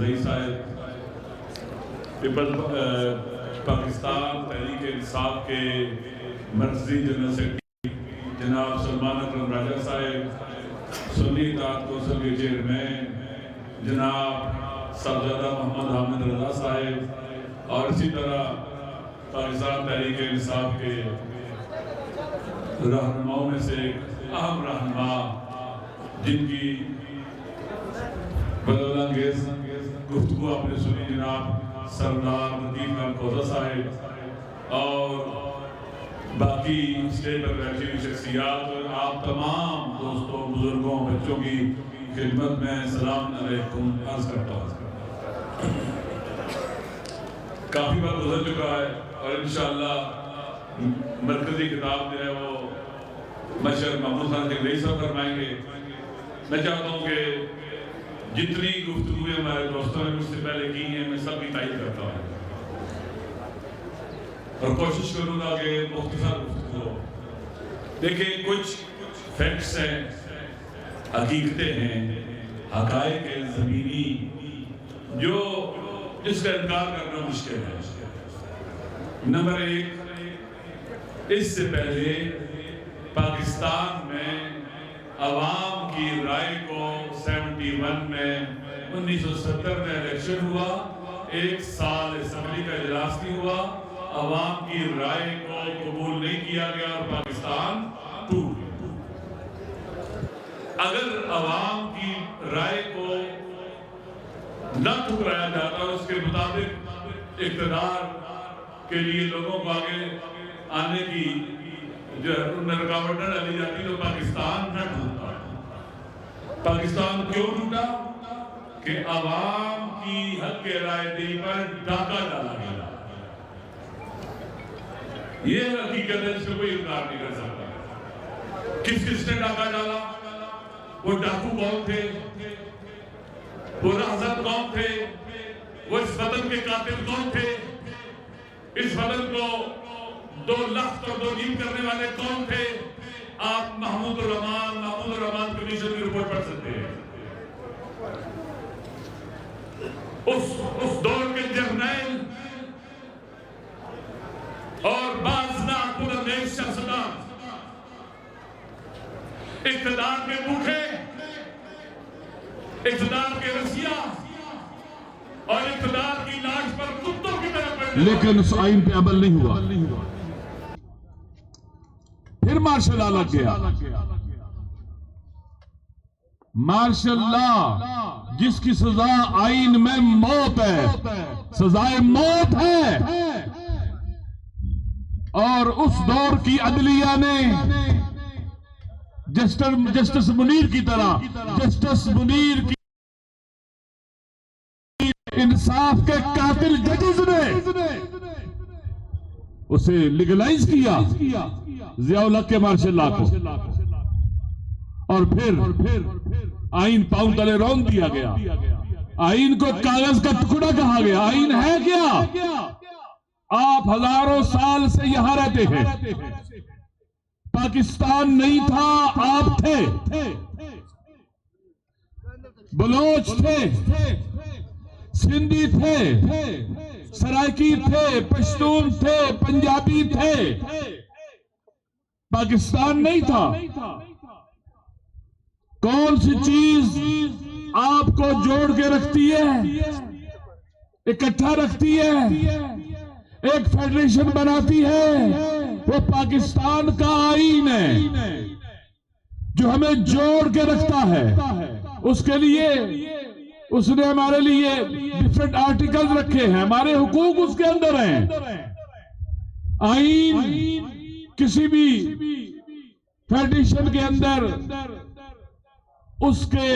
रज़ई साहब, पाकिस्तान तहरीक इंसाफ के मर्कज़ी जनरल सेक्रेटरी जनाब सलमान अकरम राजा साहब, सुन्नी इत्तेहाद कौंसिल के चेयरमैन जनाब साहबजादा मोहम्मद हामिद रजा साहब, और इसी तरह पाकिस्तान तहरीक इंसाफ के रहनुमाओं में से एक अहम रहनुमा जिनकी बदौलतंगेज गुफ्तगू आपने सुनी, जनाब सरदार नदीम खान खोजा साहब, और बाकी स्टेज पर बैठी हुई शख्सियात और आप तमाम दोस्तों, बुजुर्गों, बच्चों की खिदमत में सलाम अलैकुम अर्ज करता हूँ। काफ़ी बार गुजर चुका है और इंशाअल्लाह मरकज़ी किताब जो है वो मशर महमूद खान जगदई साहब फरमाएंगे। मैं चाहता हूँ कि जितनी गुफ्तगू हमारे दोस्तों ने मुझसे पहले की है मैं सबकी तारीफ करता हूँ और कोशिश करूँगा कि मुख्तसर गुफ्तगू हो। देखिए, कुछ फैक्ट्स हैं, हकीकतें हैं, हक़ाइक़ हैं ज़मीनी, जो जिसका इनकार करना मुश्किल है। नंबर एक, इससे पहले पाकिस्तान में अवाम की राय को 71 में 1970 में इलेक्शन हुआ, एक साल असम्बली का इजलास नहीं हुआ, अवाम की राय को कबूल नहीं किया गया और पाकिस्तान टूट गया। अगर अवाम की राय को न ठुकराया जाता और उसके मुताबिक इक़्तिदार के लिए लोगों को आगे आने की जो उनमें रुकावट न डाली जाती तो पाकिस्तान न टूटता। पाकिस्तान क्यों टूटा? कि अवाम की हक राय दही पर डाका डाला गया। ये हकीकत है, इसमें कोई इनकार नहीं कर सकता। किसने डाका डाला? वो डाकू कौन थे? वो राहज़न कौन थे? वो इस वतन के कातिल कौन थे? इस वतन को 2 लाख और 2 नीम करने वाले कौन थे? आप महमूद रहमान कमीशन की रिपोर्ट पढ़ सकते हैं। उस दौर के जर्नैल और बाज़ शख्सियत इक़्तिदार के भूखे, इक़्तिदार के रसिया और इक़्तिदार की लाश पर कुत्तों की तरह, लेकिन उस आइन पे अमल नहीं हुआ। फिर मार्शल लॉ लग गया। मार्शल लॉ जिसकी सजा आइन में मौत है, सजाए मौत है, और उस दौर की अदलिया ने जस्टिस मुनीर की तरह, जस्टिस मुनीर की इंसाफ के कातिल जजेस ने उसे लीगलाइज किया, ज़ियाउल हक के मार्शल लॉ को, और फिर आइन पांव तले रौंद दिया गया। आइन को कागज का टुकड़ा कहा गया। आइन है क्या? आप हजारों साल से यहां रहते हैं। पाकिस्तान नहीं था, आप थे। बलोच थे, सिंधी थे, सराइकी थे, पश्तून थे, पंजाबी थे। पाकिस्तान नहीं था। कौन सी चीज आपको जोड़ के रखती है, इकट्ठा रखती है, एक फेडरेशन बनाती है? वो पाकिस्तान का आईन है जो हमें जोड़ के रखता है। उसके लिए उसने हमारे लिए डिफरेंट आर्टिकल्स रखे हैं, हमारे हुकूक उसके अंदर हैं। आईन किसी भी फेडरेशन के अंदर उसके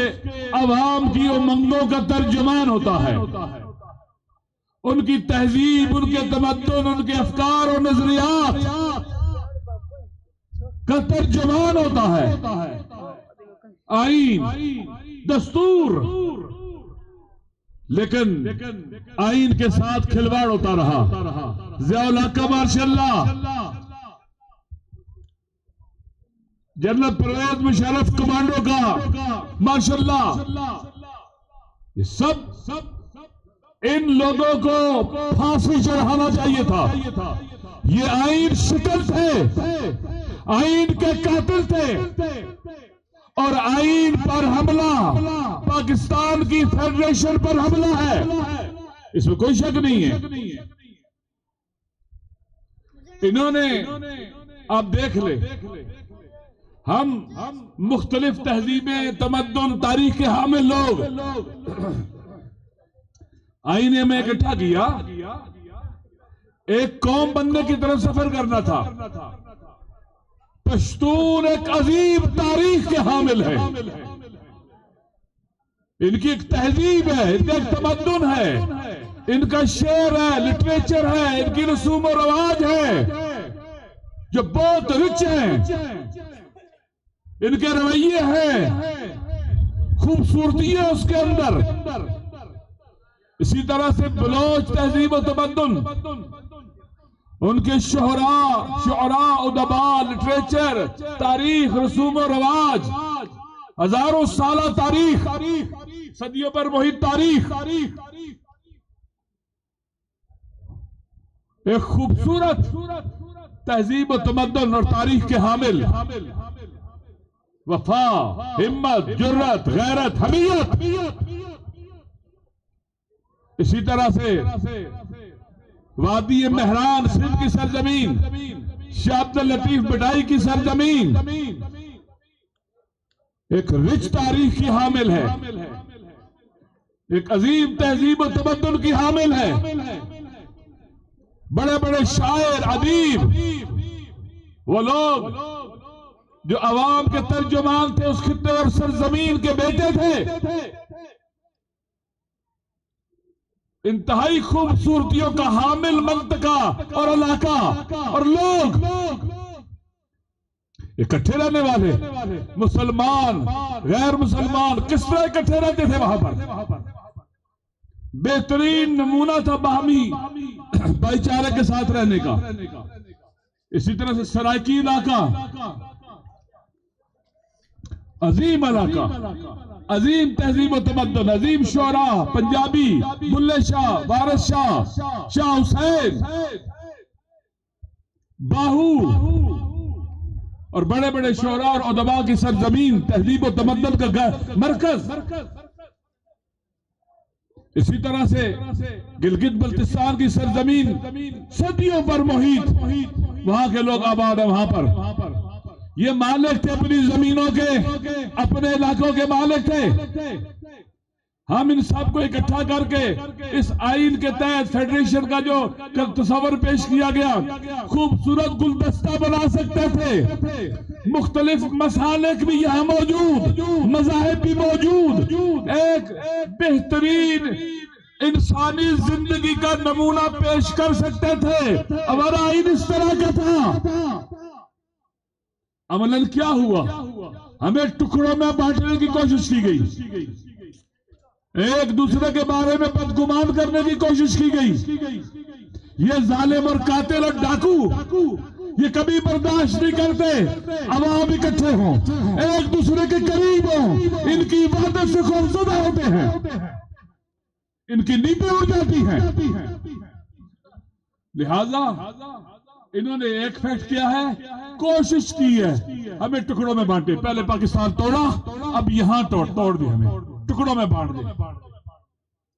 अवाम की उमंगों का तर्जुमान होता है, उनकी तहजीब, उनके तमद्दुन, उनके अफकार और नजरियात का तर्जुमान होता है आईन, दस्तूर। लेकिन आईन के साथ खिलवाड़ होता रहा। ज़ियाउल हक का martial law, general Pervez Musharraf commando का मार्शल लॉ, ये सब इन लोगों को फांसी चढ़ाना चाहिए था। ये आइन शिकल थे, आइन के कातिल थे, और आइन पर हमला पाकिस्तान की फेडरेशन पर हमला है, इसमें कोई शक नहीं है। इन्होंने, आप देख ले, हम मुख्तलिफ तहजीबें, तमद्दुन, तारीख के हामिल लोग आईने में इकट्ठा किया, एक कौम बनने की तरफ सफर करना था। पश्तून एक अजीब तारीख के हामिल है, इनकी एक तहजीब है, इनका एक तमद्दुन है, इनका शेर है, लिटरेचर है, इनकी रसूम और रवाज है जो बहुत रिच है, इनके रवैये हैं, खूबसूरती है उसके अंदर। इसी तरह से बलोच तहजीब और तमद्दुन, उनके शुअरा, उदबा, लिटरेचर, तारीख, रसूम और रवाज, हजारों साल तारीख, सदियों पर वही तारीख, एक खूबसूरत तहजीब और तमद्दुन और तारीख के हामिल, वफा, हिम्मत, जुर्रत, गैरत, हमीयत। इसी तरह से वादी महरान, सिंध की सरजमीन, शाह अब्दुल लतीफ बटाई की सरजमीन एक रिच तारीख की हामिल है, एक अजीम तहजीब और तमद्दुन की हामिल है। बड़े बड़े शायर, अदीब, वो लोग जो अवाम के तर्जुमान थे, उस खित्ते और सरजमीन के बेटे थे, इंतहाई खूबसूरतियों का हामिल मंतका और इलाका और लोग, इकट्ठे रहने वाले, मुसलमान, गैर मुसलमान, किस तरह इकट्ठे रहते थे वहां पर। बेहतरीन नमूना था बाहमी भाईचारे के साथ रहने का। इसी तरह से सराइकी इलाका, अजीम इलाका, अजीम तहजीब व तमद्दुन, अजीम शुअरा, पंजाबी, बुल्ले शाह, वारिस शाह, शाह हुसैन, बाहू और बड़े बड़े शुअरा और उदबा की सरजमीन, तहजीब व तमद्दुन का मरकज। इसी तरह से गिलगित बल्तिस्तान की सरजमीन, सदियों पर मुहित, वहां के लोग आबाद है। वहां पर ये मालिक थे अपनी जमीनों के, अपने इलाकों के मालिक थे। हम इन सबको इकट्ठा करके इस आइन के तहत फेडरेशन का जो तस्वर पेश किया गया, खूबसूरत गुलदस्ता बना सकते थे। मुख्तलिफ मसालिक भी यहाँ मौजूद, मज़ाहिब भी मौजूद, एक बेहतरीन इंसानी जिंदगी का नमूना पेश कर सकते थे। हमारा आइन इस तरह का था। अमलन क्या हुआ? हमें टुकड़ों में बांटने की कोशिश की गई, एक दूसरे के बारे में बदगुमान करने की कोशिश की गई। ये जालिम और कातिल और डाकू ये कभी बर्दाश्त नहीं करते अवाम इकट्ठे हों, एक दूसरे के करीब हों, इनकी इबादत से खौफजदा होते हैं, इनकी नींदें उड़ जाती हैं। लिहाजा इन्होंने एक फैक्ट किया है, कोशिश की है हमें टुकड़ों में बांटे। पहले पाकिस्तान तोड़ा, अब यहां तोड़ दी, हमें टुकड़ों में बांट दे।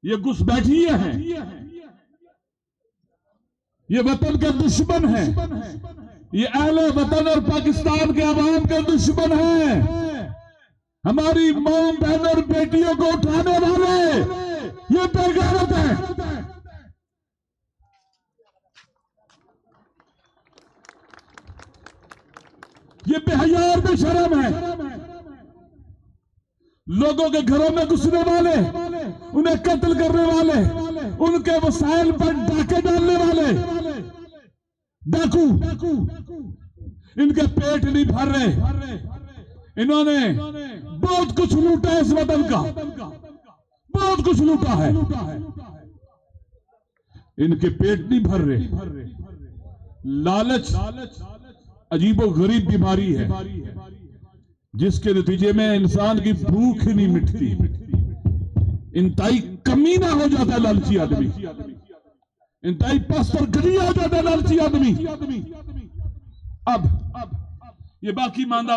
ये घुस बैठी है, ये वतन के दुश्मन है, ये अहले वतन और पाकिस्तान के अवाम के दुश्मन है। हमारी मां, बहन और बेटियों को उठाने वाले ये बेगैरत है। ये बेहया और बेशरम है। लोगों के घरों में घुसने वाले, उन्हें कत्ल करने वाले, उनके वसाइल पर डाके डालने वाले डाकू, इनके पेट नहीं भर रहे। इन्होंने बहुत कुछ लूटा है इस वतन का, बहुत कुछ लूटा है, इनके पेट नहीं भर रहे। लालच अजीबो गरीब बीमारी है, जिसके नतीजे में इंसान की भूख ही नहीं मिटती। इंतहाई कमीना हो जाता है लालची आदमी, इंतहाई पस्त और घटिया हो जाता है लालची आदमी। अब ये बाकी मांदा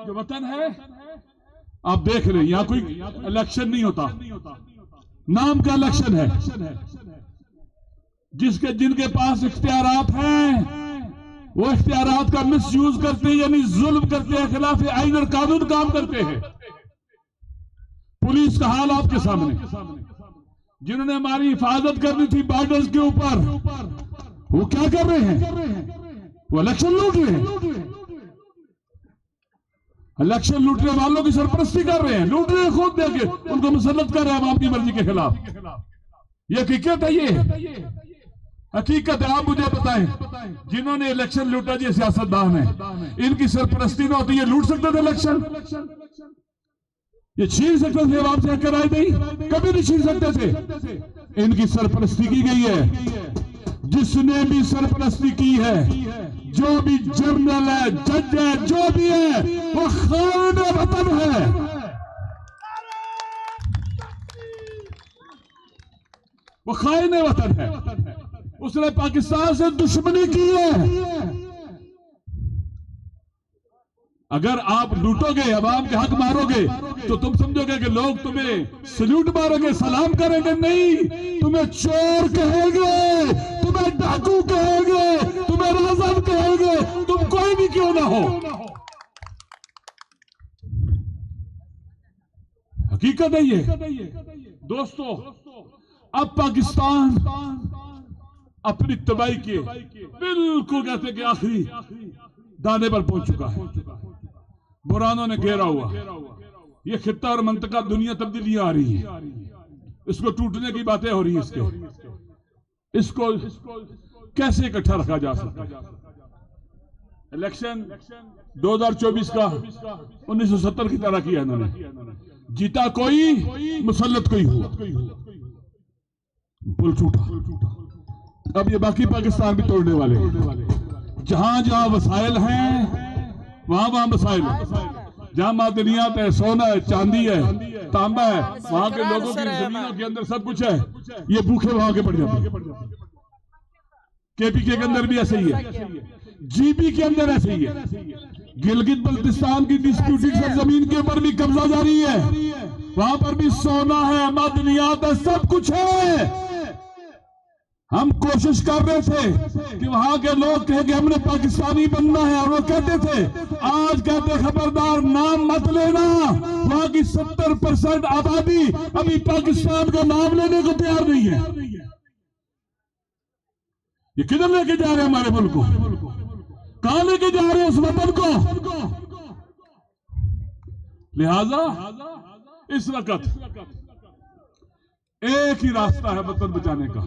जो वतन है, आप देख रहे हैं यहां कोई इलेक्शन नहीं होता, नाम का इलेक्शन है। जिनके पास इख्तियारात हैं वो इख्तियारात का मिसयूज करते हैं, यानी जुल्म करते हैं, खिलाफ आईन और कानून काम करते हैं। पुलिस का हाल आपके सामने, जिन्होंने हमारी हिफाजत करनी थी बॉर्डर्स के ऊपर, वो क्या कर रहे हैं? वो इलेक्शन लूट रहे हैं। इलेक्शन लूटने वालों की सरपरस्ती कर रहे हैं, लूट रहे हैं खुद देके, उनको मुसल्लत कर रहे हैं आवाम की मर्जी के खिलाफ। ये हकीकत है, ये हकीकत है। आप मुझे बताएं, जिन्होंने इलेक्शन लूटा जी सियासतदान है, इनकी सरपरस्ती ना होती ये लूट सकते थे इलेक्शन? ये छीन सकते थे आवाम से कराई नहीं? कभी नहीं छीन सकते थे। इनकी सरपरस्ती की गई है। जिसने भी सरपरस्ती की है, जो भी जर्नल है, जज है, जो भी है, वो खान वतन है, वो खाइन वतन है। उसने पाकिस्तान से दुश्मनी की है। अगर आप लूटोगे, अवाम के हक मारोगे, तो तुम समझोगे कि लोग तुम्हें सल्यूट मारोगे, सलाम करेंगे। नहीं, तुम्हें चोर कहेंगे, तुम्हें डाकू कहेंगे, तुम्हें राज़न कहेंगे, तुम कोई भी क्यों ना हो। हकीकत है ये दोस्तों। अब पाकिस्तान अपनी तबाही के बिल्कुल कहते कि आखिरी दाने पर पहुंच चुका है। बुरानों ने घेरा हुआ, ये खित्ता और मंतका दुनिया तब्दीलियां आ रही है, इसको टूटने की बातें हो रही है। इसको कैसे इकट्ठा रखा जा सकता है? इलेक्शन 2024 का 1970 की तरह किया इन्होंने, जीता कोई, मुसल्लत कोई हुआ, पुल छूटा। अब ये बाकी पाकिस्तान भी तोड़ने वाले हैं। जहां जहां वसाइल हैं वहां मसाइल है। जहां मादनियात है, सोना है, चांदी है, तांबा है, वहां के लोगों की जमीनों के अंदर सब कुछ है। ये भूखे वहां के पड़ जाते हैं। केपीके के अंदर भी ऐसे ही है, जीबी के अंदर ऐसे ही है। गिलगित बल्तिस्तान की डिस्प्यूटेड सरजमीन के ऊपर भी कब्जा जारी है, वहां पर भी सोना है, मादनियात है, सब कुछ है। हम कोशिश कर रहे थे कि वहां के लोग कहे कि हमने पाकिस्तानी बनना है, और वो कहते थे, आज कहते खबरदार नाम मत लेना। वहां की 70% आबादी अभी पाकिस्तान का नाम लेने को तैयार नहीं है। ये किधर लेके जा रहे हैं हमारे मुल्क को? कहां लेके जा रहे हैं उस वतन को? लिहाजा इस वक्त एक ही रास्ता है वतन बचाने का,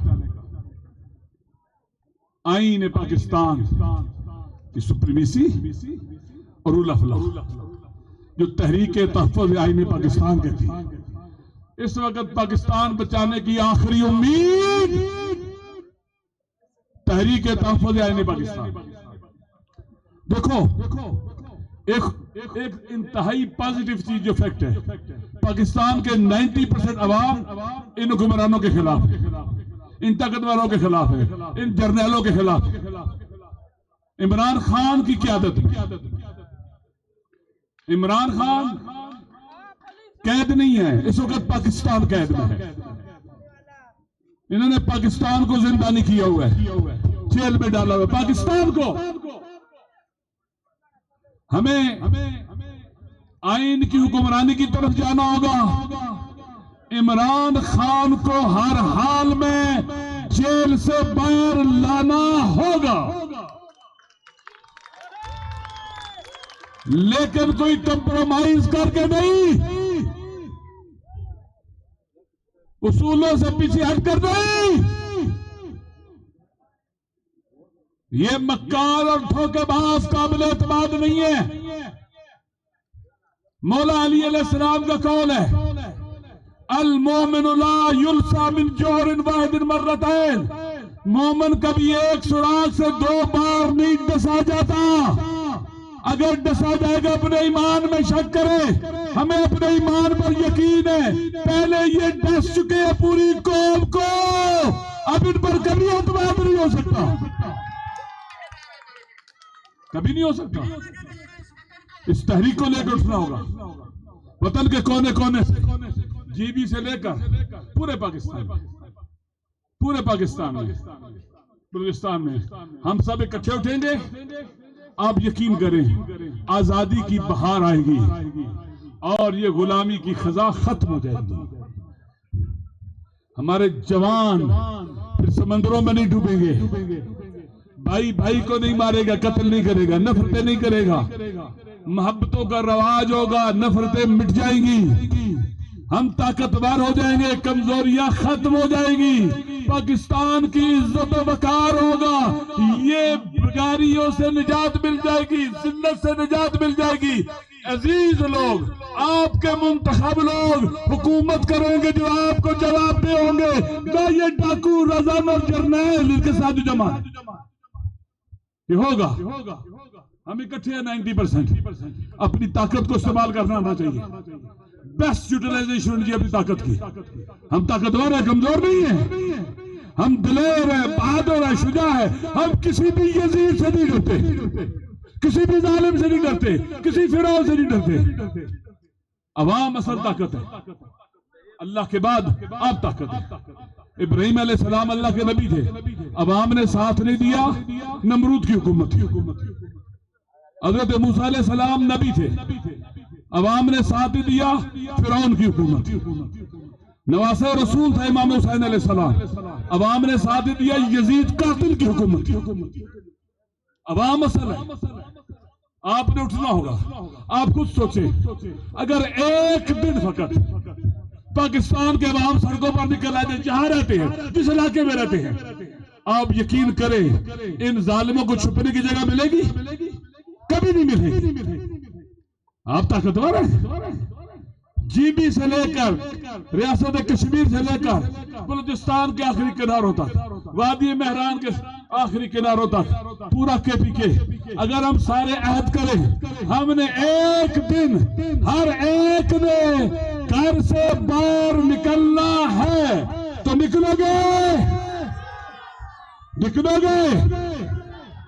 आईन पाकिस्तान की सुप्रीमेसी और रूल ऑफ लॉ, जो तहरीक तहफ़्फ़ुज़ आईन पाकिस्तान कहती है। इस वक्त पाकिस्तान बचाने की आखिरी उम्मीद तहरीक तहफ़्फ़ुज़ आईन पाकिस्तान। देखो एक इंतहाई पॉजिटिव चीज जो फैक्ट है, पाकिस्तान के 90% अवाम इन हुक्मरानों के खिलाफ, इन ताकतवरों के खिलाफ है, इन जर्नैलों के खिलाफ। इमरान खान की क़यादत में, इमरान खान कैद नहीं है इस वक्त, पाकिस्तान कैद में है। इन्होंने पाकिस्तान को जिंदा नहीं किया हुआ है, जेल में डाला हुआ है पाकिस्तान को। हमें आईन की हुक्मरानी की तरफ जाना होगा। इमरान खान को हर हाल में जेल से बाहर लाना होगा, लेकिन कोई कंप्रोमाइज करके नहीं, उसूलों से पीछे हटकर नहीं। ये मक्कार और धोखेबाज काबिल एतमाद नहीं है। मौला अली अलैहिस्सलाम का कौल है, अल मोमिनु ला युल्सा मिन जोहरिन वाहिदिन मर्रतैन। मोमिन कभी एक सुराग से 2 बार नहीं डसा जाता। अगर डसा जाएगा अपने ईमान में शक करे, हमें अपने ईमान पर यकीन है। पहले ये डस चुके हैं पूरी कौम को, अब इन पर कभी एतमाद नहीं हो सकता, कभी नहीं हो सकता। इस तहरीक को लेकर उठना होगा, वतन के कोने कोने से, जीबी से लेकर पूरे पाकिस्तान में, बलूचिस्तान में हम सब इकट्ठे उठेंगे। आप यकीन करें, आजादी की बहार आएगी और ये गुलामी की खजा खत्म हो जाएगी। हमारे जवान फिर समंदरों में नहीं डूबेंगे, भाई भाई को नहीं मारेगा, कत्ल नहीं करेगा, नफरतें नहीं करेगा, मोहब्बतों का रवाज होगा, नफरतें मिट जाएंगी, हम ताकतवर हो जाएंगे, कमजोरियां खत्म हो जाएगी, पाकिस्तान की इज्जत वकार होगा, ये बेगारियों से निजात मिल जाएगी, जिल्लत से निजात मिल जाएगी। अजीज लोग, आपके मुंतखब लोग हुकूमत करेंगे जो आपको जवाब दे होंगे, ना ये डाकू रज़ान और जर्नैल इनके साथ जमा ये होगा। हम इकट्ठे हैं 90%। अपनी ताकत को इस्तेमाल करना आना चाहिए, बेस्ट यूटिलाइजेशन होनी चाहिए अपनी ताकत की। हम ताकतवर है, कमजोर नहीं है, हम दिलेर है, बहादुर है, शुजा है। हम किसी भी यजीद से नहीं डरते, किसी भी जालिम से नहीं डरते, किसी फिरौन से नहीं डरते। अवाम असल ताकत है, अल्लाह के बाद आप ताकत है। इब्राहिम अलैहिस्सलाम अल्लाह के नबी थे, अवाम ने साथ नहीं दिया, नमरूद की हुकूमत थी। हजरत मूसा अलैहिस्सलाम नबी थे, अवाम ने साथ ही दिया, फिरौन की हुकूमत। नवासे रसूल था इमाम हुसैन अलैहिस्सलाम, अवाम ने साथ ही दिया, यजीद कातिल की हुकूमत। अवाम असल है, आपने उठना होगा। आप कुछ सोचे, अगर एक दिन फकत पाकिस्तान के अवाम सड़कों पर निकल आए, जहां रहते हैं, जिस इलाके में रहते हैं, आप यकीन करें इन जालिमों को छुपने की जगह मिलेगी? कभी नहीं मिलेगी। आप ताकतवर हैं। जीबी से लेकर रियासत कश्मीर से लेकर बलूचिस्तान के आखिरी किनारों तक, वादी मेहरान के आखिरी किनारों तक, पूरा KPK, अगर हम सारे अहद करें, हमने एक दिन हर एक ने घर से बाहर निकलना है तो निकलोगे,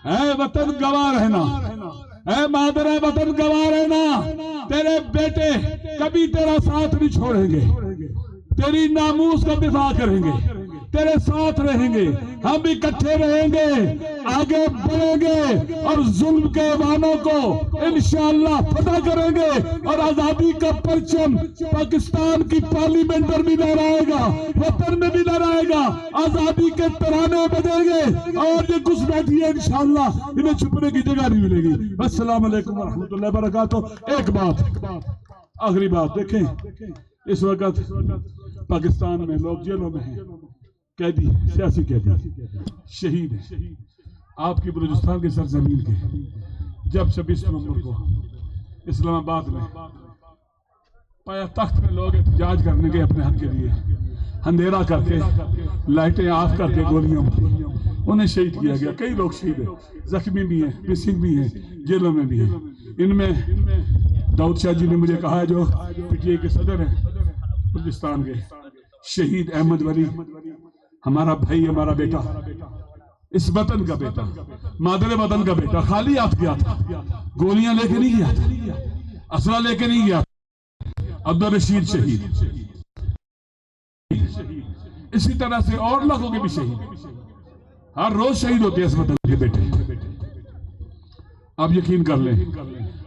है वतन गवाह रहना, है मादरे वतन गवाह रहना। तेरे बेटे कभी तेरा साथ नहीं छोड़ेंगे, तेरी नामूस का दिफा करेंगे, तेरे साथ रहेंगे, हम इकट्ठे रहेंगे, आगे बढ़ेंगे और जुल्म के वानों को इंशाअल्लाह फतह करेंगे और आजादी का परचम पाकिस्तान की पार्लियामेंट पर भी लहराएगा, वतन में भी लहराएगा, आजादी के तराने बजेंगे और ये घुसपैठी है इंशाअल्लाह, इन्हें छुपने की जगह नहीं मिलेगी। अस्सलाम वालेकुम व रहमतुल्लाहि व बरकातुहू। एक बात, आखिरी बात, देखें इस वक्त पाकिस्तान में लोग जेलों में हैं, कैदी, सियासी कैदी, शहीद है आपकी बलूचिस्तान की सरजमीन के। जब 26 नवंबर को इस्लामाबाद में पाया तख्त में लोग एहतजाज करने के अपने हक के लिए, अंधेरा करके, लाइटें ऑफ करके गोलियां मारी, उन्हें शहीद किया गया। कई लोग शहीद हैं, जख्मी भी हैं, मिसिंग भी हैं, जेलों में भी हैं। इनमें दाऊद शाह जी ने मुझे कहा, जो PTI के सदर हैं बलूचिस्तान के, शहीद अहमद वली हमारा भाई, हमारा बेटा, इस वतन का बेटा, मादरे वतन का बेटा, खाली हाथ गया था, गोलियां लेके नहीं गया था, असला लेके नहीं गया। अब्दुल रशीद शहीद, इसी तरह से और लोगों के भी शहीद, हर रोज शहीद होते हैं इस वतन के बेटे। आप यकीन कर लें,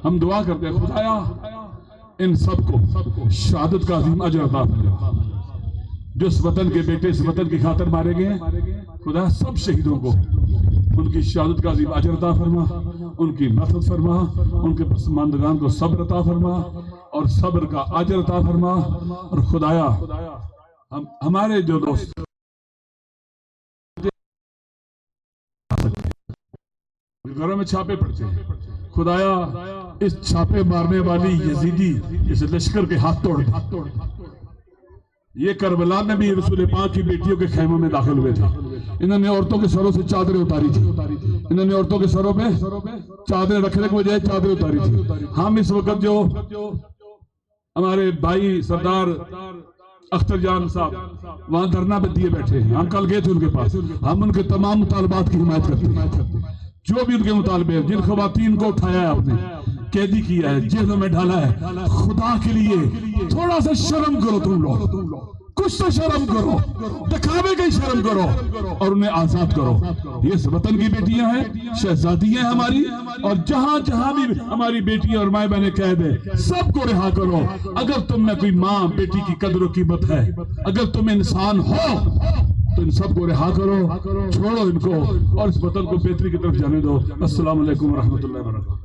हम दुआ करते हैं, खुदाया इन सबको शहादत का अजीम अजर अता फरमा। जो इस वतन के बेटे इस वतन की खातिर मारे गए, खुदा सब शहीदों को उनकी शहादत का अजीम अजर अता फरमा, उनकी मदद फरमा, उनके पसमानदगान को सब्र अता फरमा और सब्र का अजर अता फरमा। और खुदाया हमारे जो दोस्त घरों में छापे पड़ते हैं, खुदाया इस छापे मारने वाली यजीदी इस लश्कर के हाथ तोड़। ये करबला में भी रसूल पाक की बेटियों के खेमों में दाखिल हुए थे। इन्होंने औरतों के सरों से चादरें उतारी थी, इन्होंने औरतों के सरों पे चादरें रखने के बजाय चादरें उतारी थी। हम इस वक्त जो हमारे भाई सरदार अख्तर जान साहब वहां धरना पे दिए बैठे हैं, हम कल गए थे उनके पास। हम उनके तमाम मुतालबात की हिमायत करते हैं, जो भी उनके मुतालबे हैं। जिन खवातीन को उठाया है आपने, कैदी किया है, जेलों में डाला है, खुदा के लिए थोड़ा सा शर्म करो तुम लोग, कुछ तो शर्म करो, दिखावे की शर्म करो और उन्हें आजाद करो। ये इस वतन की बेटियां हैं, शहजादियां हमारी, और जहां जहां भी हमारी बेटियां और माए बहने कैद है, सबको रिहा करो। अगर तुम में कोई माँ बेटी की कदर कीमत है, अगर तुम इंसान हो तो इन सबको रिहा करो, छोड़ो इनको और इस वतन को बेहतरी की तरफ जाने दो। अस्सलाम वालेकुम व रहमतुल्लाहि व बरकातहू।